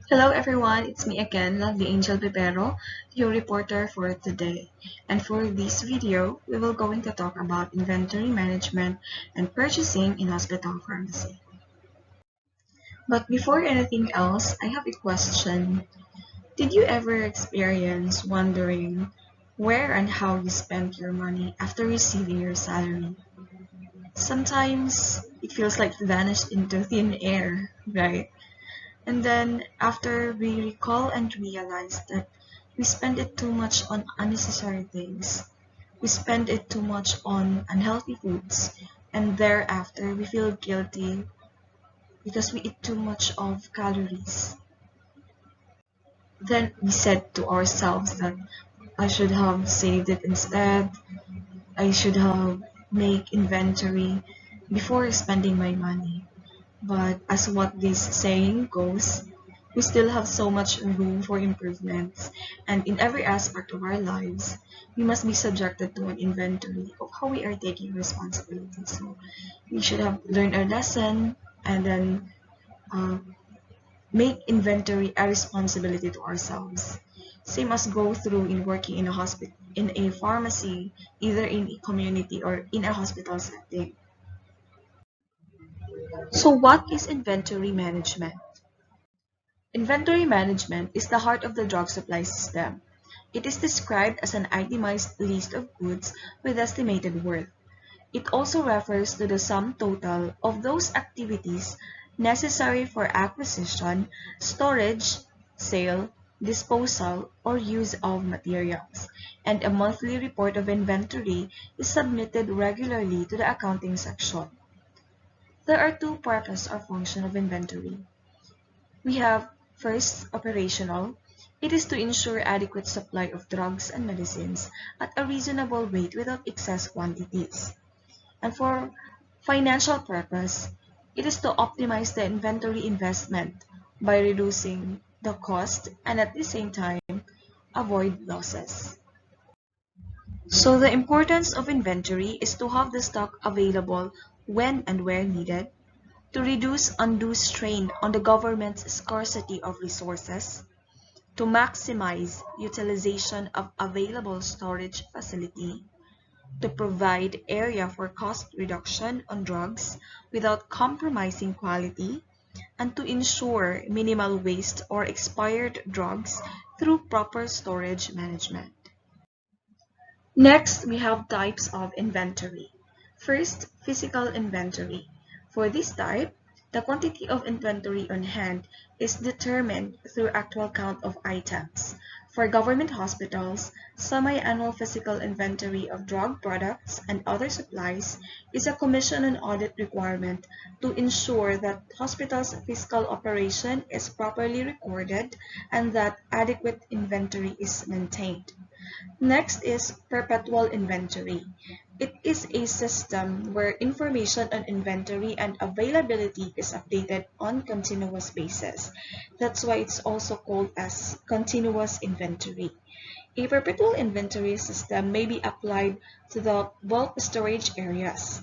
Hello everyone, it's me again, Lovely Angel Bibero, your reporter for today. And for this video, we will going to talk about inventory management and purchasing in hospital pharmacy. But before anything else, I have a question. Did you ever experience wondering where and how you spent your money after receiving your salary? Sometimes it feels like it vanished into thin air, right? And then after we recall and realize that we spend it too much on unnecessary things, we spend it too much on unhealthy foods, and thereafter we feel guilty because we eat too much of calories. Then we said to ourselves that I should have saved it instead, I should have made inventory before spending my money. But as what this saying goes, we still have so much room for improvements, and in every aspect of our lives, we must be subjected to an inventory of how we are taking responsibility. So we should have learned our lesson and then uh, make inventory a responsibility to ourselves. Same as go through in working in a hospital, in a pharmacy, either in a community or in a hospital setting. So what is inventory management? Inventory management is the heart of the drug supply system. It is described as an itemized list of goods with estimated worth. It also refers to the sum total of those activities necessary for acquisition, storage, sale, disposal, or use of materials, and a monthly report of inventory is submitted regularly to the accounting section. There are two purposes or functions of inventory. We have first, operational. It is to ensure adequate supply of drugs and medicines at a reasonable rate without excess quantities. And for financial purpose, it is to optimize the inventory investment by reducing the cost and at the same time avoid losses. So the importance of inventory is to have the stock available when and where needed, to reduce undue strain on the government's scarcity of resources, to maximize utilization of available storage facility, to provide area for cost reduction on drugs without compromising quality, and to ensure minimal waste or expired drugs through proper storage management. Next, we have types of inventory. First, physical inventory. For this type, the quantity of inventory on hand is determined through actual count of items. For government hospitals, semi-annual physical inventory of drug products and other supplies is a commission and audit requirement to ensure that hospitals' fiscal operation is properly recorded and that adequate inventory is maintained. Next is perpetual inventory. It is a system where information on inventory and availability is updated on continuous basis. That's why it's also called as continuous inventory. A perpetual inventory system may be applied to the bulk storage areas,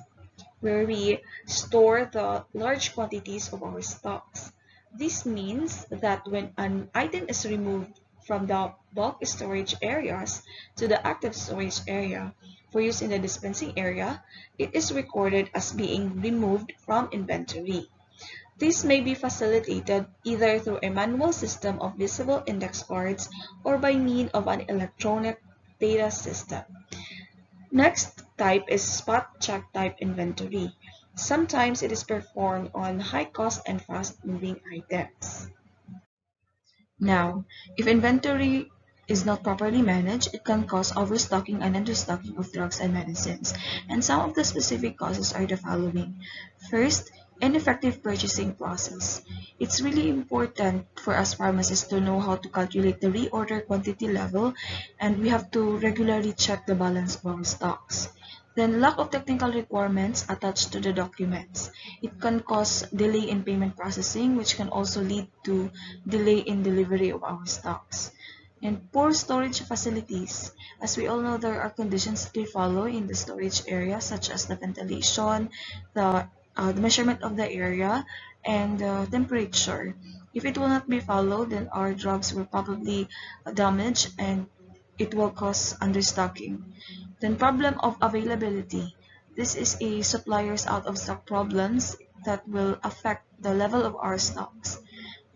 where we store the large quantities of our stocks. This means that when an item is removed from the bulk storage areas to the active storage area for use in the dispensing area, it is recorded as being removed from inventory. This may be facilitated either through a manual system of visible index cards or by means of an electronic data system. Next type is spot check type inventory. Sometimes it is performed on high cost and fast moving items. Now, if inventory is not properly managed, it can cause overstocking and understocking of drugs and medicines. And some of the specific causes are the following. First, ineffective purchasing process. It's really important for us pharmacists to know how to calculate the reorder quantity level, and we have to regularly check the balance of our stocks. Then lack of technical requirements attached to the documents. It can cause delay in payment processing, which can also lead to delay in delivery of our stocks. And poor storage facilities. As we all know, there are conditions to follow in the storage area, such as the ventilation, the measurement of the area, and the temperature. If it will not be followed, then our drugs will probably damage and it will cause understocking. Then problem of availability. This is a supplier's out of stock problems that will affect the level of our stocks.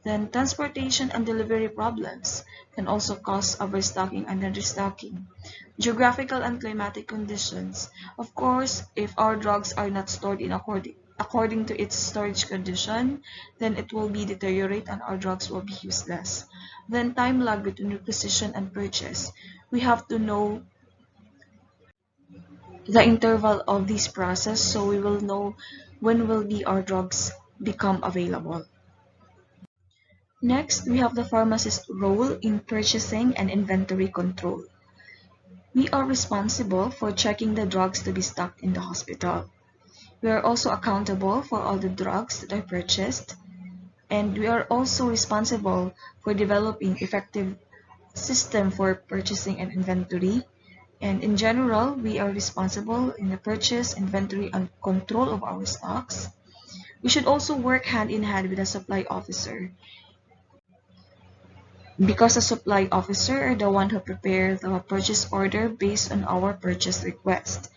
Then transportation and delivery problems can also cause overstocking and understocking. Geographical and climatic conditions. Of course, if our drugs are not stored in according to its storage condition, then it will be deteriorate and our drugs will be useless. Then time lag between requisition and purchase. We have to know the interval of this process so we will know when will be our drugs become available. Next, we have the pharmacist role in purchasing and inventory control. We are responsible for checking the drugs to be stocked in the hospital. We are also accountable for all the drugs that are purchased, and we are also responsible for developing effective system for purchasing and inventory. And in general, we are responsible in the purchase, inventory, and control of our stocks. We should also work hand in hand with a supply officer because a supply officer are the one who prepare the purchase order based on our purchase request.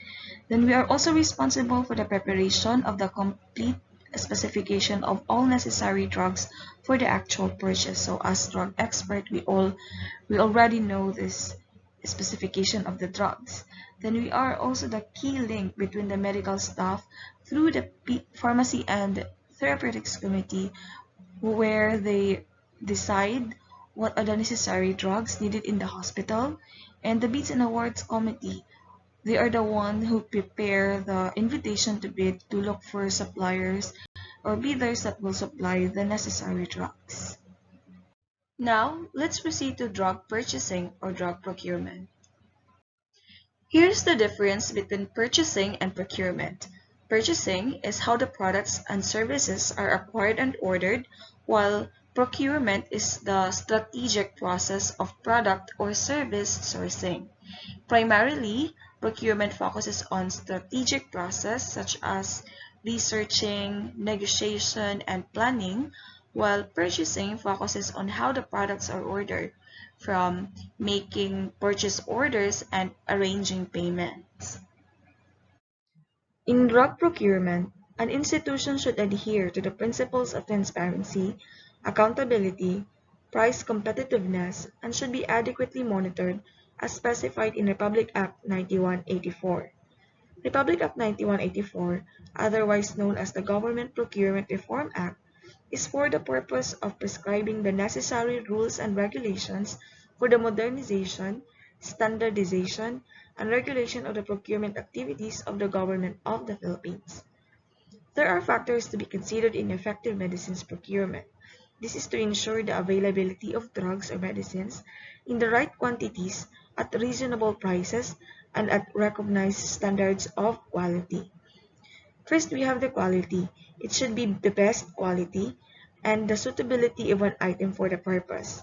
Then we are also responsible for the preparation of the complete specification of all necessary drugs for the actual purchase. So as drug expert, we already know this specification of the drugs. Then we are also the key link between the medical staff through the pharmacy and therapeutics committee where they decide what are the necessary drugs needed in the hospital, and the bids and awards committee, they are the one who prepare the invitation to bid to look for suppliers or bidders that will supply the necessary drugs. Now, let's proceed to drug purchasing or drug procurement. Here's the difference between purchasing and procurement. Purchasing is how the products and services are acquired and ordered, while procurement is the strategic process of product or service sourcing. Primarily, procurement focuses on strategic process such as researching, negotiation, and planning, while purchasing focuses on how the products are ordered, from making purchase orders and arranging payments. In drug procurement, an institution should adhere to the principles of transparency, accountability, price competitiveness, and should be adequately monitored as specified in Republic Act 9184. Republic Act 9184, otherwise known as the Government Procurement Reform Act, is for the purpose of prescribing the necessary rules and regulations for the modernization, standardization, and regulation of the procurement activities of the Government of the Philippines. There are factors to be considered in effective medicines procurement. This is to ensure the availability of drugs or medicines in the right quantities at reasonable prices and at recognized standards of quality. First, we have the quality. It should be the best quality and the suitability of an item for the purpose.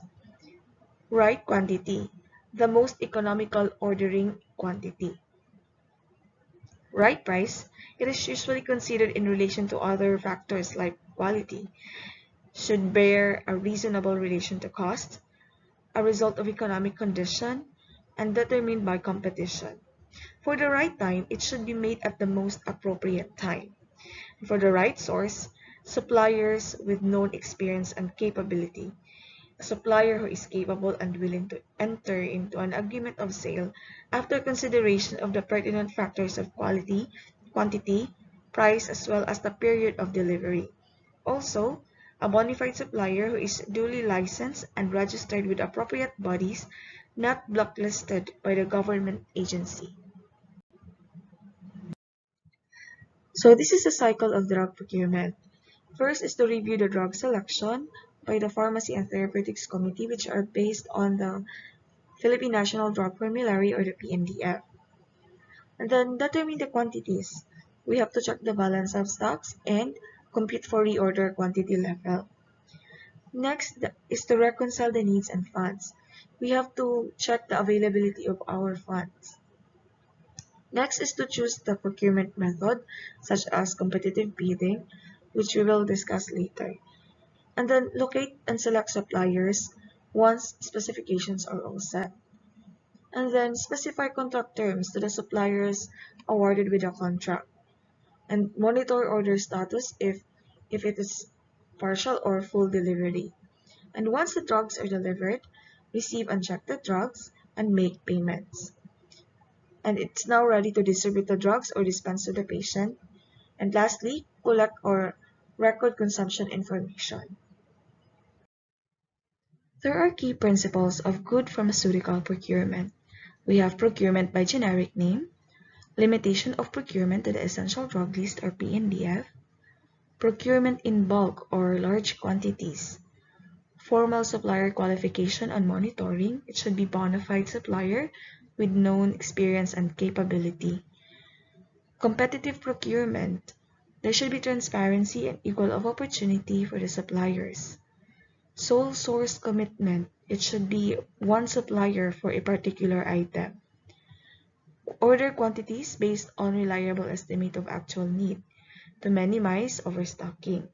Right quantity, the most economical ordering quantity. Right price, it is usually considered in relation to other factors like quality, should bear a reasonable relation to cost, a result of economic condition, and determined by competition. For the right time, it should be made at the most appropriate time. For the right source, suppliers with known experience and capability. A supplier who is capable and willing to enter into an agreement of sale after consideration of the pertinent factors of quality, quantity, price, as well as the period of delivery. Also, a bona fide supplier who is duly licensed and registered with appropriate bodies, not blacklisted by the government agency. So this is the cycle of drug procurement. First is to review the drug selection by the Pharmacy and Therapeutics Committee, which are based on the Philippine National Drug Formulary or the PNDF. And then determine the quantities. We have to check the balance of stocks and compute for reorder quantity level. Next is to reconcile the needs and funds. We have to check the availability of our funds. Next is to choose the procurement method, such as competitive bidding, which we will discuss later. And then locate and select suppliers once specifications are all set. And then specify contract terms to the suppliers awarded with a contract. And monitor order status if it is partial or full delivery. And once the drugs are delivered, receive and check the drugs and make payments. And it's now ready to distribute the drugs or dispense to the patient. And lastly, collect or record consumption information. There are key principles of good pharmaceutical procurement. We have procurement by generic name, limitation of procurement to the essential drug list or PNDF, procurement in bulk or large quantities, formal supplier qualification and monitoring. It should be bona fide supplier with known experience and capability. Competitive procurement. There should be transparency and equal of opportunity for the suppliers. Sole source commitment. It should be one supplier for a particular item. Order quantities based on reliable estimate of actual need to minimize overstocking.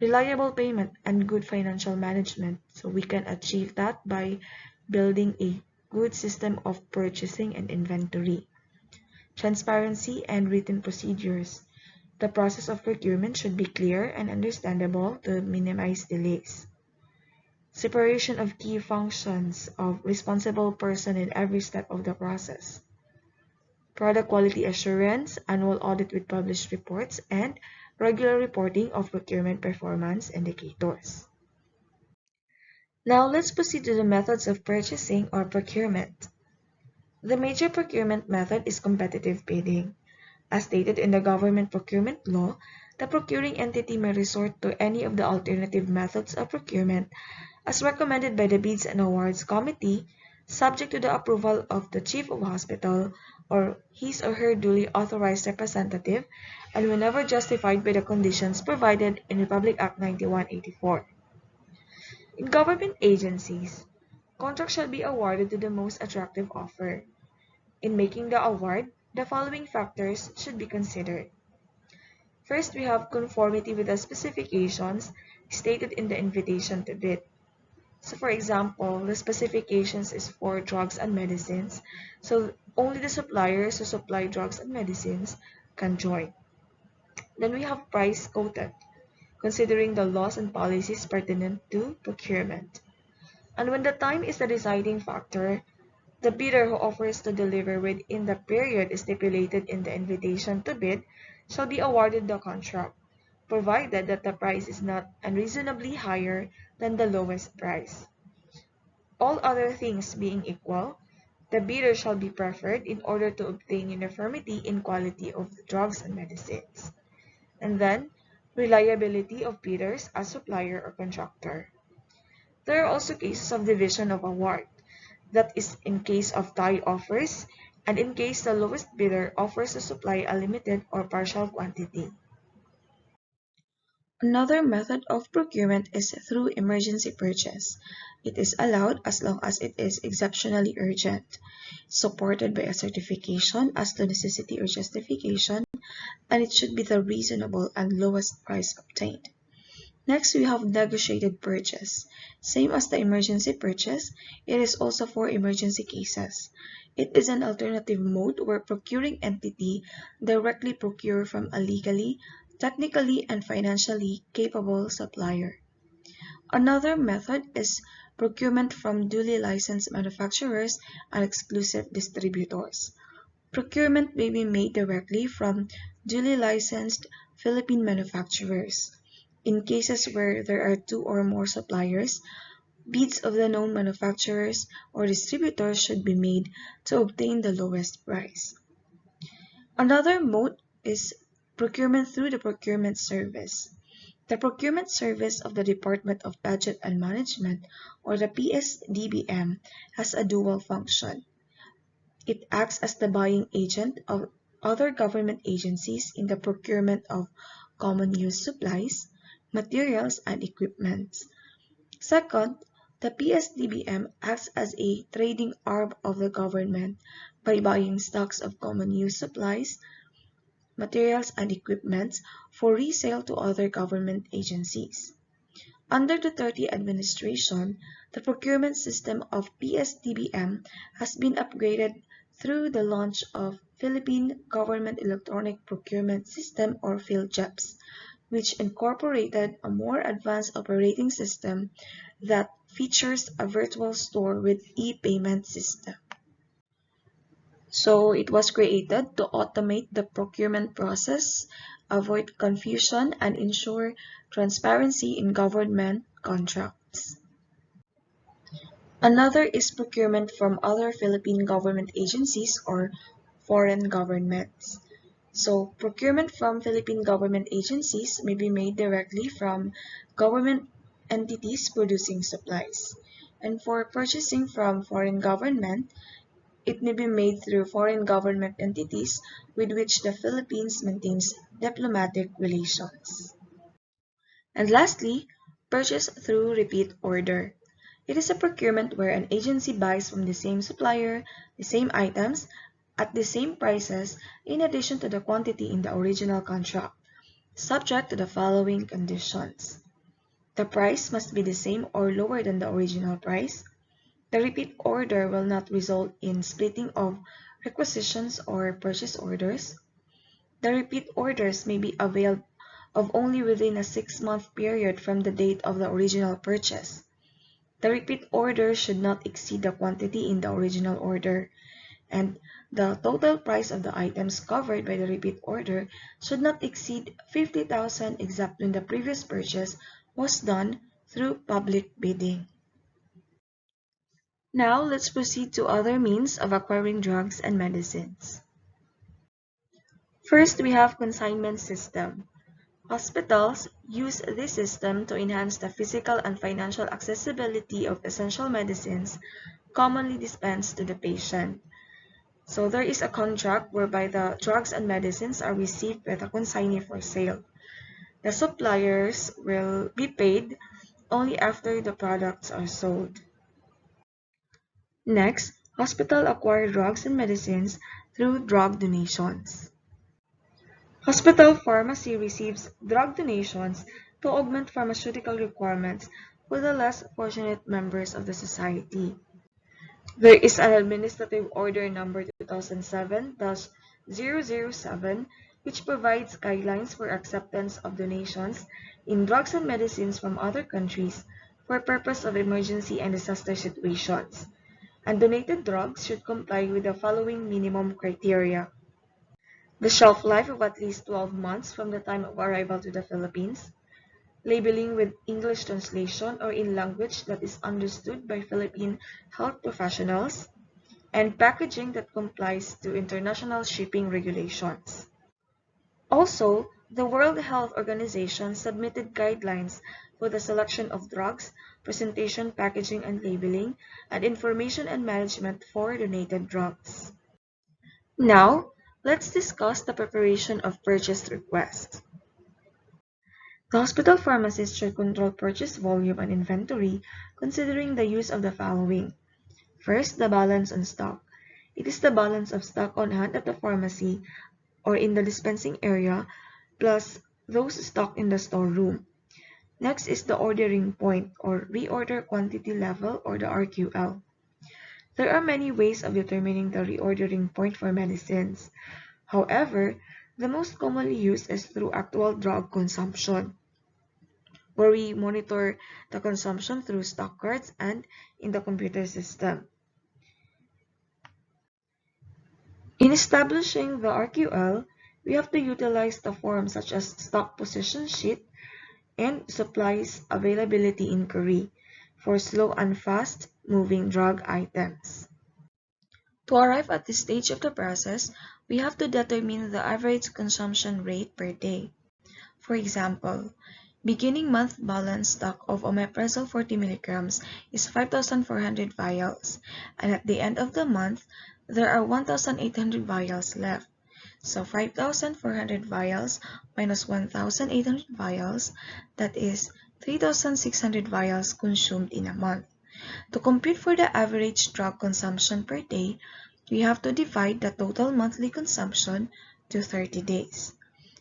Reliable payment and good financial management. So we can achieve that by building a good system of purchasing and inventory. Transparency and written procedures. The process of procurement should be clear and understandable to minimize delays. Separation of key functions of responsible person in every step of the process. Product quality assurance, annual audit with published reports, and regular reporting of procurement performance indicators. Now let's proceed to the methods of purchasing or procurement. The major procurement method is competitive bidding. As stated in the government procurement law, the procuring entity may resort to any of the alternative methods of procurement as recommended by the Bids and Awards Committee, subject to the approval of the Chief of Hospital or his or her duly authorized representative, and whenever justified by the conditions provided in Republic Act 9184. In government agencies, contracts shall be awarded to the most attractive offer. In making the award, the following factors should be considered. First, we have conformity with the specifications stated in the invitation to bid. So for example, the specifications is for drugs and medicines, so only the suppliers who supply drugs and medicines can join. Then we have price quoted, considering the laws and policies pertinent to procurement. And when the time is the deciding factor, the bidder who offers to deliver within the period stipulated in the invitation to bid shall be awarded the contract, provided that the price is not unreasonably higher than the lowest price. All other things being equal, the bidder shall be preferred in order to obtain uniformity in quality of the drugs and medicines. And then, reliability of bidders as supplier or contractor. There are also cases of division of award. That is in case of tie offers and in case the lowest bidder offers to supply a limited or partial quantity. Another method of procurement is through emergency purchase. It is allowed as long as it is exceptionally urgent, supported by a certification as to necessity or justification, and it should be the reasonable and lowest price obtained. Next, we have negotiated purchase. Same as the emergency purchase, it is also for emergency cases. It is an alternative mode where procuring entity directly procure from a legally, technically, and financially capable supplier. Another method is procurement from duly licensed manufacturers and exclusive distributors. Procurement may be made directly from duly licensed Philippine manufacturers. In cases where there are two or more suppliers, bids of the known manufacturers or distributors should be made to obtain the lowest price. Another mode is procurement through the procurement service. The procurement service of the Department of Budget and Management, or the PSDBM, has a dual function. It acts as the buying agent of other government agencies in the procurement of common use supplies, materials, and equipment. Second, the PSDBM acts as a trading arm of the government by buying stocks of common use supplies, materials, and equipment for resale to other government agencies. Under the 30 administration, the procurement system of PSDBM has been upgraded through the launch of Philippine Government Electronic Procurement System or PhilGEPS, which incorporated a more advanced operating system that features a virtual store with e-payment system. So it was created to automate the procurement process, avoid confusion, and ensure transparency in government contracts. Another is procurement from other Philippine government agencies or foreign governments. So procurement from Philippine government agencies may be made directly from government entities producing supplies. And for purchasing from foreign government, it may be made through foreign government entities with which the Philippines maintains diplomatic relations. And lastly, purchase through repeat order. It is a procurement where an agency buys from the same supplier, the same items, at the same prices, in addition to the quantity in the original contract, subject to the following conditions. The price must be the same or lower than the original price. The repeat order will not result in splitting of requisitions or purchase orders. The repeat orders may be availed of only within a 6-month period from the date of the original purchase. The repeat order should not exceed the quantity in the original order, and the total price of the items covered by the repeat order should not exceed 50,000 except when the previous purchase was done through public bidding. Now let's proceed to other means of acquiring drugs and medicines. First, we have consignment system. Hospitals use this system to enhance the physical and financial accessibility of essential medicines commonly dispensed to the patient. So there is a contract whereby the drugs and medicines are received by the consignee for sale. The suppliers will be paid only after the products are sold. Next, hospital acquire drugs and medicines through drug donations. Hospital pharmacy receives drug donations to augment pharmaceutical requirements for the less fortunate members of the society. There is an Administrative Order number 2007-007 which provides guidelines for acceptance of donations in drugs and medicines from other countries for purpose of emergency and disaster situations. And donated drugs should comply with the following minimum criteria. The shelf life of at least 12 months from the time of arrival to the Philippines, labeling with English translation or in language that is understood by Philippine health professionals, and packaging that complies to international shipping regulations. Also, the World Health Organization submitted guidelines for the selection of drugs, presentation, packaging and labeling, and information and management for donated drugs. Now, let's discuss the preparation of purchase requests. The hospital pharmacist should control purchase volume and inventory considering the use of the following. First, the balance on stock. It is the balance of stock on hand at the pharmacy or in the dispensing area plus those stock in the storeroom. Next is the ordering point or reorder quantity level or the RQL. There are many ways of determining the reordering point for medicines. However, the most commonly used is through actual drug consumption, where we monitor the consumption through stock cards and in the computer system. In establishing the RQL, we have to utilize the forms such as stock position sheet and supplies availability inquiry for slow and fast moving drug items. To arrive at this stage of the process, we have to determine the average consumption rate per day. For example, beginning month balance stock of omeprazole 40 mg is 5,400 vials, and at the end of the month, there are 1,800 vials left. So 5,400 vials minus 1,800 vials, that is 3,600 vials consumed in a month. To compute for the average drug consumption per day, we have to divide the total monthly consumption to 30 days.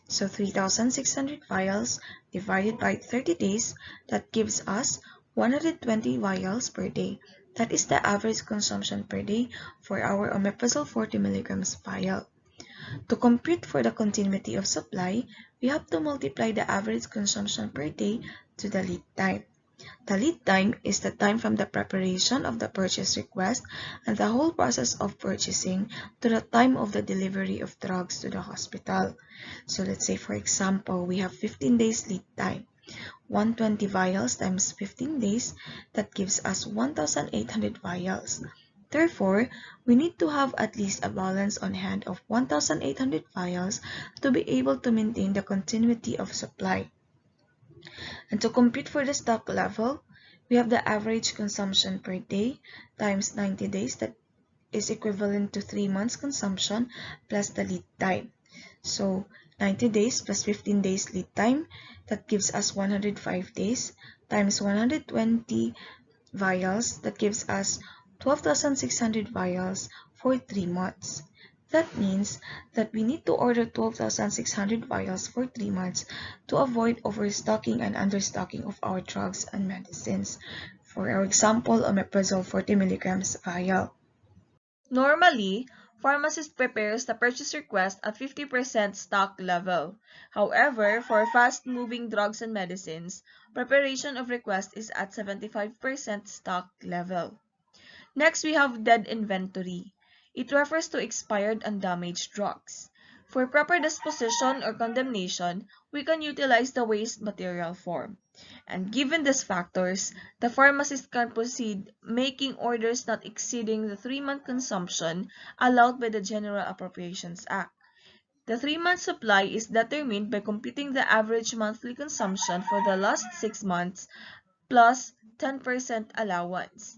So 3,600 vials divided by 30 days, that gives us 120 vials per day. That is the average consumption per day for our omeprazole 40 milligrams vial. To compute for the continuity of supply, we have to multiply the average consumption per day to the lead time. The lead time is the time from the preparation of the purchase request and the whole process of purchasing to the time of the delivery of drugs to the hospital. So let's say, for example, we have 15 days lead time. 120 vials times 15 days, that gives us 1,800 vials. Therefore, we need to have at least a balance on hand of 1,800 vials to be able to maintain the continuity of supply. And to compute for the stock level, we have the average consumption per day times 90 days, that is equivalent to 3 months consumption plus the lead time. So 90 days plus 15 days lead time, that gives us 105 days times 120 vials, that gives us 12,600 vials for 3 months. That means that we need to order 12,600 vials for 3 months to avoid overstocking and understocking of our drugs and medicines. For our example, omeprazole 40 milligrams vial. Normally, pharmacist prepares the purchase request at 50% stock level. However, for fast-moving drugs and medicines, preparation of request is at 75% stock level. Next, we have dead inventory. It refers to expired and damaged drugs. For proper disposition or condemnation, we can utilize the waste material form. And given these factors, the pharmacist can proceed making orders not exceeding the 3-month consumption allowed by the General Appropriations Act. The 3-month supply is determined by computing the average monthly consumption for the last 6 months plus 10% allowance.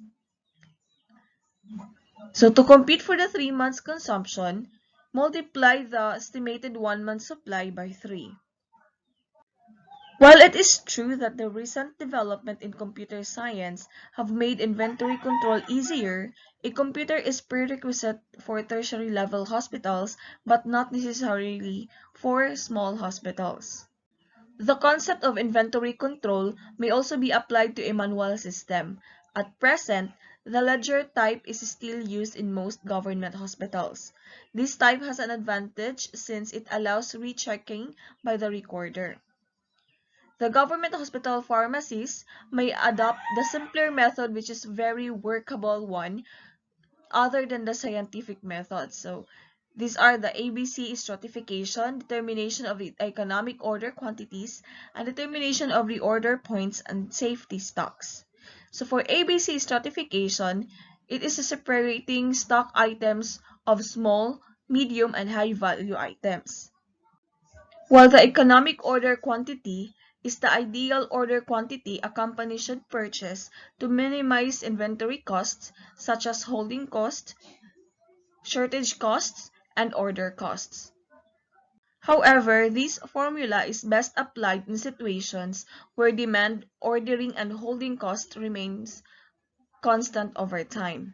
So to compute for the 3 months consumption, multiply the estimated 1-month supply by 3. While it is true that the recent development in computer science have made inventory control easier, a computer is prerequisite for tertiary level hospitals but not necessarily for small hospitals. The concept of inventory control may also be applied to a manual system. At present, the ledger type is still used in most government hospitals. This type has an advantage since it allows rechecking by the recorder. The government hospital pharmacies may adopt the simpler method, which is very workable one other than the scientific method. So these are the ABC stratification, determination of the economic order quantities, and determination of reorder points and safety stocks. So for ABC stratification, it is separating stock items of small, medium, and high value items. While the economic order quantity is the ideal order quantity a company should purchase to minimize inventory costs such as holding cost, shortage costs, and order costs. However, this formula is best applied in situations where demand, ordering, and holding cost remains constant over time.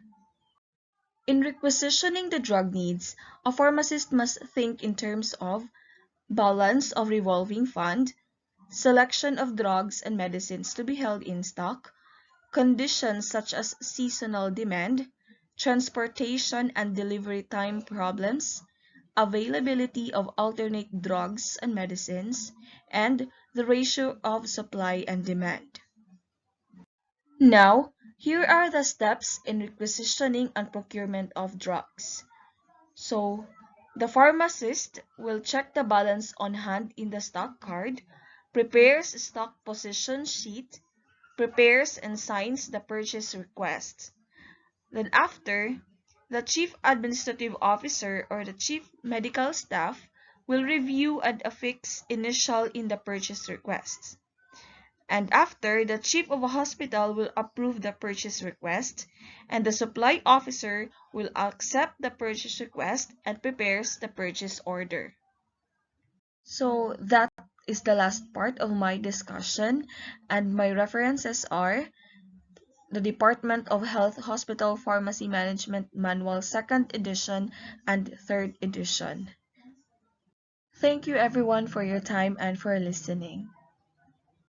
In requisitioning the drug needs, a pharmacist must think in terms of balance of revolving fund, selection of drugs and medicines to be held in stock, conditions such as seasonal demand, transportation and delivery time problems, availability of alternate drugs and medicines, and the ratio of supply and demand. Now, here are the steps in requisitioning and procurement of drugs. So, the pharmacist will check the balance on hand in the stock card, prepares stock position sheet, prepares and signs the purchase request. Then after, the Chief Administrative Officer or the Chief Medical Staff will review and affix initial in the purchase request. And after, the Chief of a hospital will approve the purchase request, and the Supply Officer will accept the purchase request and prepares the purchase order. So that is the last part of my discussion, and my references are the Department of Health Hospital Pharmacy Management Manual 2nd edition and 3rd edition. Thank you everyone for your time and for listening.